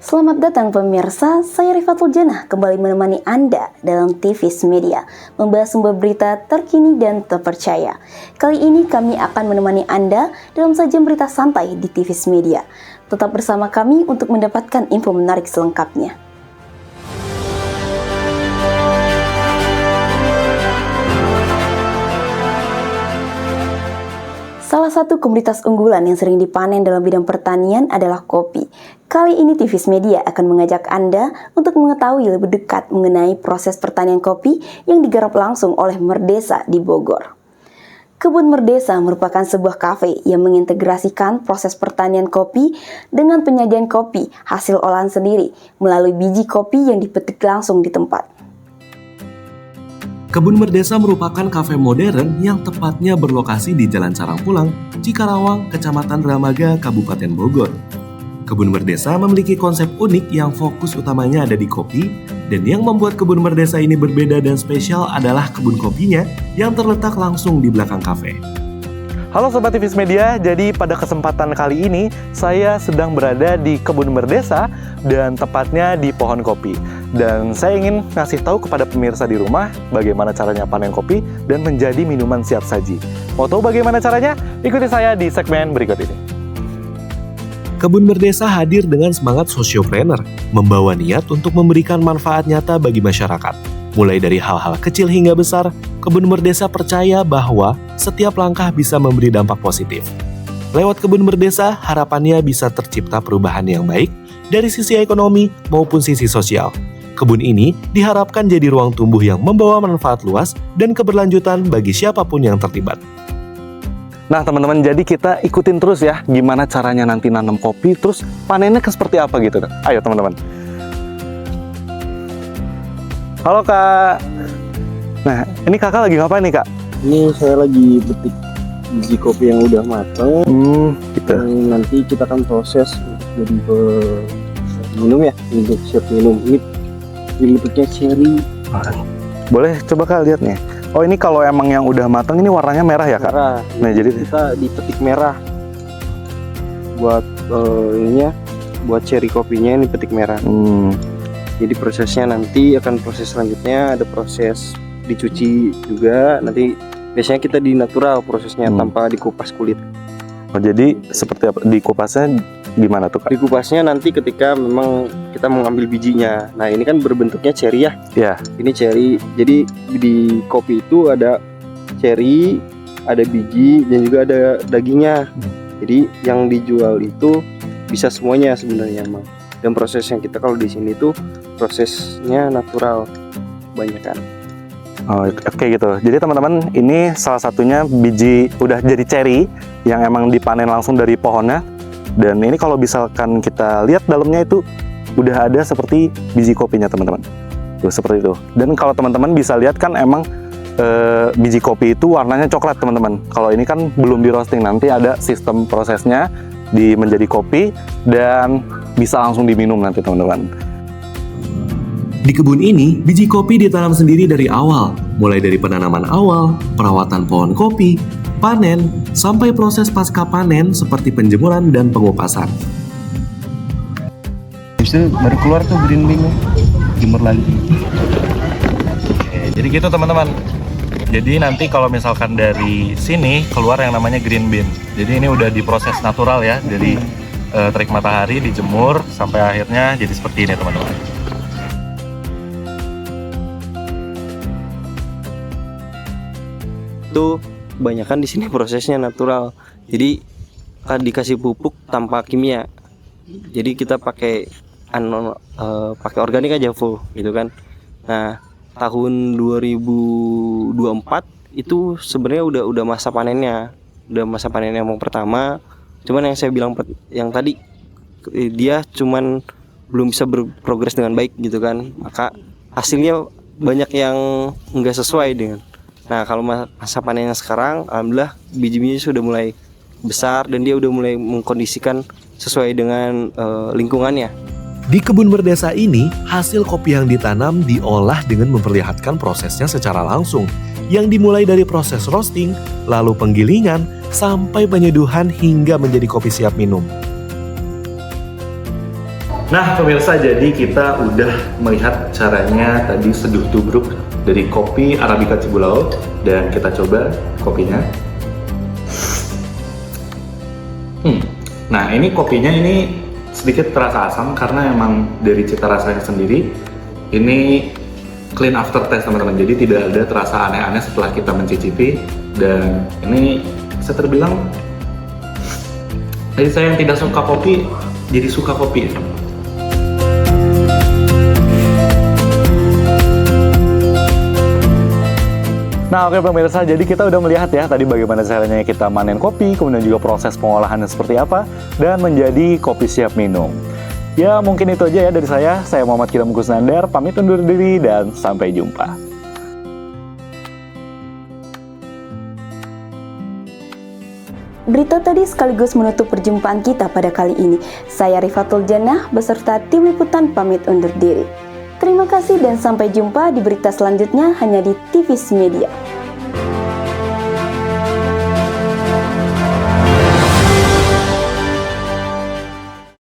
Selamat datang pemirsa, saya Rifatul Janah kembali menemani Anda dalam TVS Media, membahas sumber berita terkini dan terpercaya. Kali ini kami akan menemani Anda dalam sajian berita santai di TVS Media. Tetap bersama kami untuk mendapatkan info menarik selengkapnya. Salah satu komoditas unggulan yang sering dipanen dalam bidang pertanian adalah kopi. Kali ini TVS Media akan mengajak Anda untuk mengetahui lebih dekat mengenai proses pertanian kopi yang digarap langsung oleh Merdesa di Bogor. Kebun Merdesa merupakan sebuah kafe yang mengintegrasikan proses pertanian kopi dengan penyajian kopi hasil olahan sendiri melalui biji kopi yang dipetik langsung di tempat. Kebun Merdesa merupakan kafe modern yang tepatnya berlokasi di Jalan Sarangpulang, Cikarawang, Kecamatan Dramaga, Kabupaten Bogor. Kebun Merdesa memiliki konsep unik yang fokus utamanya ada di kopi, dan yang membuat Kebun Merdesa ini berbeda dan spesial adalah kebun kopinya yang terletak langsung di belakang kafe. Halo Sobat TVS Media, jadi pada kesempatan kali ini saya sedang berada di Kebun Merdesa dan tepatnya di pohon kopi. Dan saya ingin ngasih tahu kepada pemirsa di rumah bagaimana caranya panen kopi dan menjadi minuman siap saji. Mau tahu bagaimana caranya? Ikuti saya di segmen berikut ini. Kebun Merdesa hadir dengan semangat sosiopreneur, membawa niat untuk memberikan manfaat nyata bagi masyarakat. Mulai dari hal-hal kecil hingga besar, Kebun Merdesa percaya bahwa setiap langkah bisa memberi dampak positif. Lewat Kebun Merdesa, harapannya bisa tercipta perubahan yang baik dari sisi ekonomi maupun sisi sosial. Kebun ini diharapkan jadi ruang tumbuh yang membawa manfaat luas dan keberlanjutan bagi siapapun yang terlibat. Nah teman-teman, jadi kita ikutin terus ya gimana caranya nanti nanam kopi, terus panennya seperti apa gitu. Ayo teman-teman. Halo Kak. Nah, ini Kakak lagi ngapain nih Kak? Ini saya lagi petik biji kopi yang udah matang. Gitu. Nanti kita akan proses jadi minum ya, untuk siap minum. Ini bentuknya cherry. Boleh coba Kak lihat nih. Oh ini kalau emang yang udah matang ini warnanya merah ya Kak? Merah. Nah jadi kita dipetik merah. Buat ininya, buat cherry kopinya ini petik merah. Jadi prosesnya nanti akan proses selanjutnya ada proses dicuci juga. Nanti biasanya kita di natural prosesnya tanpa dikupas kulit. Oh jadi seperti apa? Dikupasnya gimana tuh Kak? Dikupasnya nanti ketika memang kita mengambil bijinya. Nah ini kan berbentuknya cherry ya. Ya. Ini cherry. Jadi di kopi itu ada cherry, ada biji dan juga ada dagingnya. Jadi yang dijual itu bisa semuanya sebenarnya emang. Dan proses yang kita kalau di sini tuh prosesnya natural banyak kan. Oh, oke gitu. Jadi teman-teman, ini salah satunya biji udah jadi cherry yang emang dipanen langsung dari pohonnya. Dan ini kalau misalkan kita lihat dalamnya itu udah ada seperti biji kopinya teman-teman. Tuh seperti itu. Dan kalau teman-teman bisa lihat kan emang biji kopi itu warnanya coklat teman-teman. Kalau ini kan belum di roasting, nanti ada sistem prosesnya menjadi kopi dan bisa langsung diminum nanti teman-teman. Di kebun ini, biji kopi ditanam sendiri dari awal, mulai dari penanaman awal, perawatan pohon kopi, panen, sampai proses pasca panen seperti penjemuran dan pengupasan. Habis itu baru keluar tuh green bean-nya, jemur lagi. Oke, jadi gitu teman-teman. Jadi nanti kalau misalkan dari sini keluar yang namanya green bean. Jadi ini udah diproses natural ya, dari terik matahari dijemur sampai akhirnya jadi seperti ini teman-teman. Itu kebanyakan di sini prosesnya natural. Jadi kan dikasih pupuk tanpa kimia. Jadi kita pakai pakai organik aja full gitu kan. Nah, tahun 2024 itu sebenarnya udah masa panennya. Udah masa panennya yang pertama. Cuman yang saya bilang yang tadi dia cuman belum bisa berprogres dengan baik gitu kan. Maka hasilnya banyak yang enggak sesuai dengan. Nah, kalau masa panennya sekarang, alhamdulillah biji-bijinya sudah mulai besar dan dia udah mulai mengkondisikan sesuai dengan lingkungannya. Di Kebun Merdesa ini, hasil kopi yang ditanam diolah dengan memperlihatkan prosesnya secara langsung, yang dimulai dari proses roasting, lalu penggilingan, sampai penyeduhan hingga menjadi kopi siap minum. Nah pemirsa, jadi kita udah melihat caranya tadi seduh tubruk dari kopi Arabica Cibulao, dan kita coba kopinya. Nah ini kopinya ini sedikit terasa asam karena emang dari cita rasanya sendiri ini clean after taste teman-teman, jadi tidak ada terasa aneh-aneh setelah kita mencicipi. Dan ini bisa terbilang jadi saya yang tidak suka kopi jadi suka kopi. Nah oke pemirsa, jadi kita udah melihat ya tadi bagaimana caranya kita manen kopi, kemudian juga proses pengolahannya seperti apa, dan menjadi kopi siap minum. Ya mungkin itu aja ya dari saya Muhammad Kilham Kusnandar, pamit undur diri dan sampai jumpa. Berita tadi sekaligus menutup perjumpaan kita pada kali ini. Saya Rifatul Jannah beserta tim liputan pamit undur diri. Terima kasih dan sampai jumpa di berita selanjutnya hanya di TVS Media.